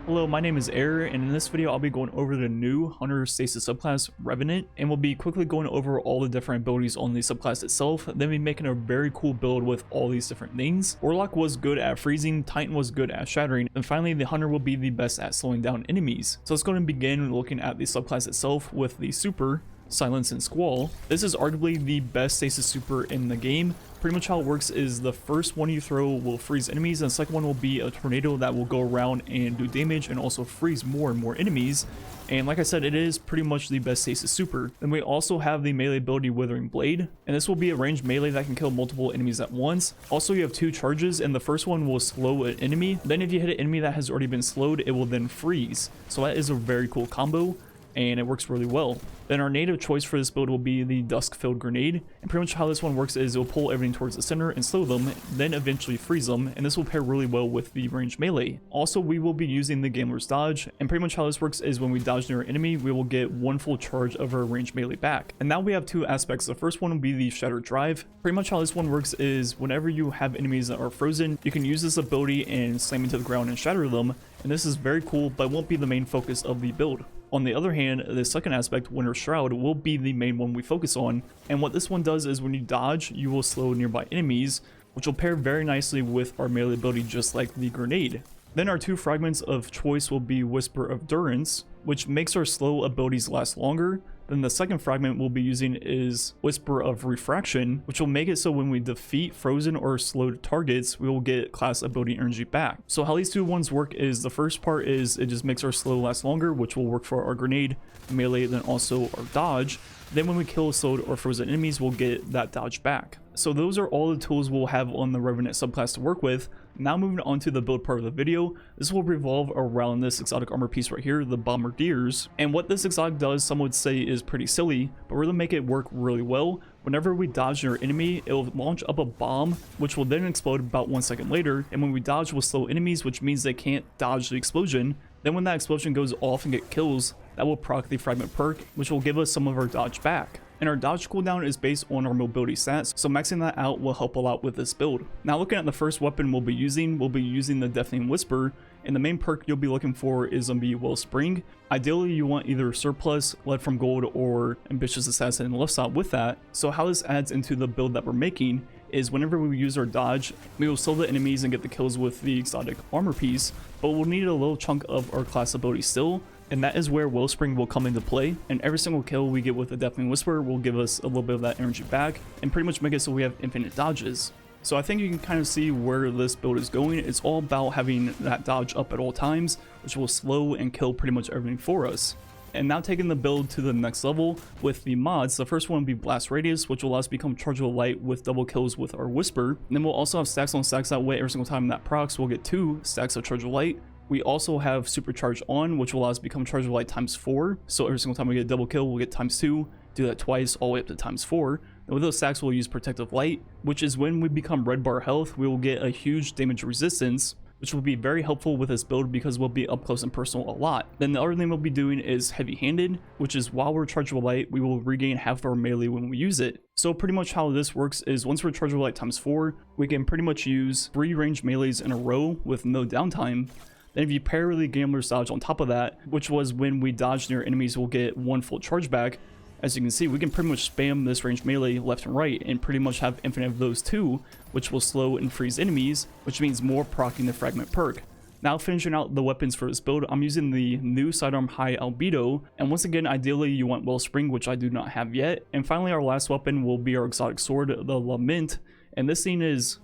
Hello, my name is Air, and in this video I'll be going over the new Hunter Stasis subclass, Revenant, and we'll be quickly going over all the different abilities on the subclass itself, then be making a very cool build with all these different things. Warlock was good at freezing, Titan was good at shattering, and finally the Hunter will be the best at slowing down enemies. So let's go and begin looking at the subclass itself with the super, Silence and Squall. This is arguably the best stasis super in the game. Pretty much how it works is the first one you throw will freeze enemies, and the second one will be a tornado that will go around and do damage and also freeze more and more enemies. And like I said, it is pretty much the best stasis super. Then we also have the melee ability Withering Blade, and this will be a ranged melee that can kill multiple enemies at once. Also, you have two charges, and the first one will slow an enemy. Then if you hit an enemy that has already been slowed, it will then freeze. So that is a very cool combo, and it works really well. Then our native choice for this build will be the Dusk-Filled Grenade, and pretty much how this one works is it will pull everything towards the center and slow them, then eventually freeze them, and this will pair really well with the ranged melee. Also, we will be using the Gambler's Dodge, and pretty much how this works is when we dodge near an enemy, we will get one full charge of our ranged melee back. And now we have two aspects. The first one will be the Shattered Drive. Pretty much how this one works is whenever you have enemies that are frozen, you can use this ability and slam into the ground and shatter them, and this is very cool, but won't be the main focus of the build. On the other hand, the second aspect, Winter's Shroud, will be the main one we focus on, and what this one does is when you dodge, you will slow nearby enemies, which will pair very nicely with our melee ability just like the grenade. Then our two fragments of choice will be Whisper of Durance, which makes our slow abilities last longer. Then the second fragment we'll be using is Whisper of Refraction, which will make it so when we defeat frozen or slowed targets, we will get class ability energy back. So how these two ones work is the first part is it just makes our slow last longer, which will work for our grenade, melee, then also our dodge. Then when we kill slowed or frozen enemies, we'll get that dodge back. So those are all the tools we'll have on the Revenant subclass to work with. Now moving on to the build part of the video, this will revolve around this exotic armor piece right here, the Bombardiers. And what this exotic does, some would say is pretty silly, but we're going to make it work really well. Whenever we dodge near an enemy, it will launch up a bomb, which will then explode about 1 second later. And when we dodge, we'll slow enemies, which means they can't dodge the explosion. Then when that explosion goes off and get kills, that will proc the fragment perk, which will give us some of our dodge back. And our dodge cooldown is based on our mobility stats, so maxing that out will help a lot with this build. Now looking at the first weapon we'll be using the Deafening Whisper, and the main perk you'll be looking for is going to be Wellspring. Ideally you want either Surplus, Lead from Gold, or Ambitious Assassin and Left Side with that. So how this adds into the build that we're making is whenever we use our dodge, we will slow the enemies and get the kills with the exotic armor piece, but we'll need a little chunk of our class ability still, and that is where Wellspring will come into play. And every single kill we get with the Deafening Whisper will give us a little bit of that energy back and pretty much make it so we have infinite dodges. So I think you can kind of see where this build is going. It's all about having that dodge up at all times, which will slow and kill pretty much everything for us. And now taking the build to the next level with the mods, the first one will be Blast Radius, which will allow us to become Chargeable Light with double kills with our Whisper. And then we'll also have stacks on stacks that way. Every single time that procs, we'll get 2 stacks of Chargeable Light. We also have Supercharge On, which will allow us to become Chargeable Light times 4. So every single time we get a double kill, we'll get times 2. Do that twice, all the way up to times 4. And with those stacks, we'll use Protective Light, which is when we become Red Bar Health, we will get a huge damage resistance, which will be very helpful with this build because we'll be up close and personal a lot. Then the other thing we'll be doing is Heavy Handed, which is while we're Chargeable Light, we will regain half of our melee when we use it. So pretty much how this works is once we're Chargeable Light times 4, we can pretty much use 3 ranged melees in a row with no downtime. Then if you pair the Gambler's Dodge on top of that, which was when we dodge near enemies, we'll get 1 full charge back. As you can see, we can pretty much spam this ranged melee left and right and pretty much have infinite of those two, which will slow and freeze enemies, which means more proccing the fragment perk. Now finishing out the weapons for this build, I'm using the new Sidearm High Albedo, and once again, ideally you want Wellspring, which I do not have yet. And finally, our last weapon will be our exotic sword, the Lament, and this thing is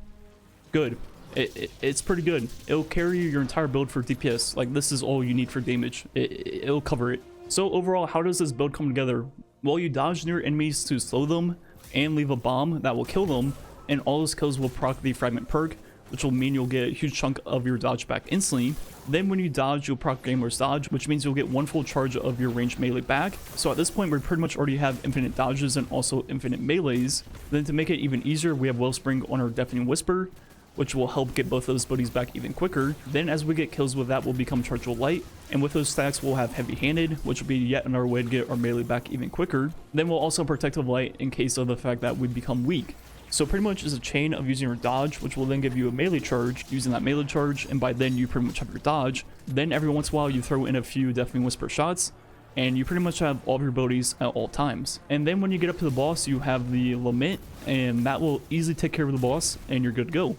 good. It's pretty good. It'll carry your entire build for DPS. Like, this is all you need for damage. It'll cover it. So overall, how does this build come together? Well, you dodge near enemies to slow them and leave a bomb that will kill them, and all those kills will proc the fragment perk, which will mean you'll get a huge chunk of your dodge back instantly. Then when you dodge, you'll proc Gambler's Dodge, which means you'll get 1 full charge of your ranged melee back. So at this point, we pretty much already have infinite dodges and also infinite melees. Then to make it even easier, we have Wellspring on our Deafening Whisper, which will help get both those buddies back even quicker. Then as we get kills with that, we'll become Chargeable Light, and with those stacks we'll have Heavy Handed, which will be yet another way to get our melee back even quicker. Then we'll also Protective Light in case of the fact that we become weak. So pretty much is a chain of using your dodge, which will then give you a melee charge, using that melee charge, and by then you pretty much have your dodge. Then every once in a while you throw in a few Deafening Whisper shots, and you pretty much have all of your abilities at all times. And then when you get up to the boss, you have the Lament, and that will easily take care of the boss, and you're good to go.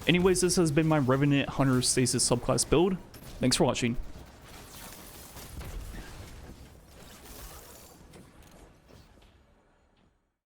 Anyways, this has been my Revenant Hunter Stasis subclass build. Thanks for watching.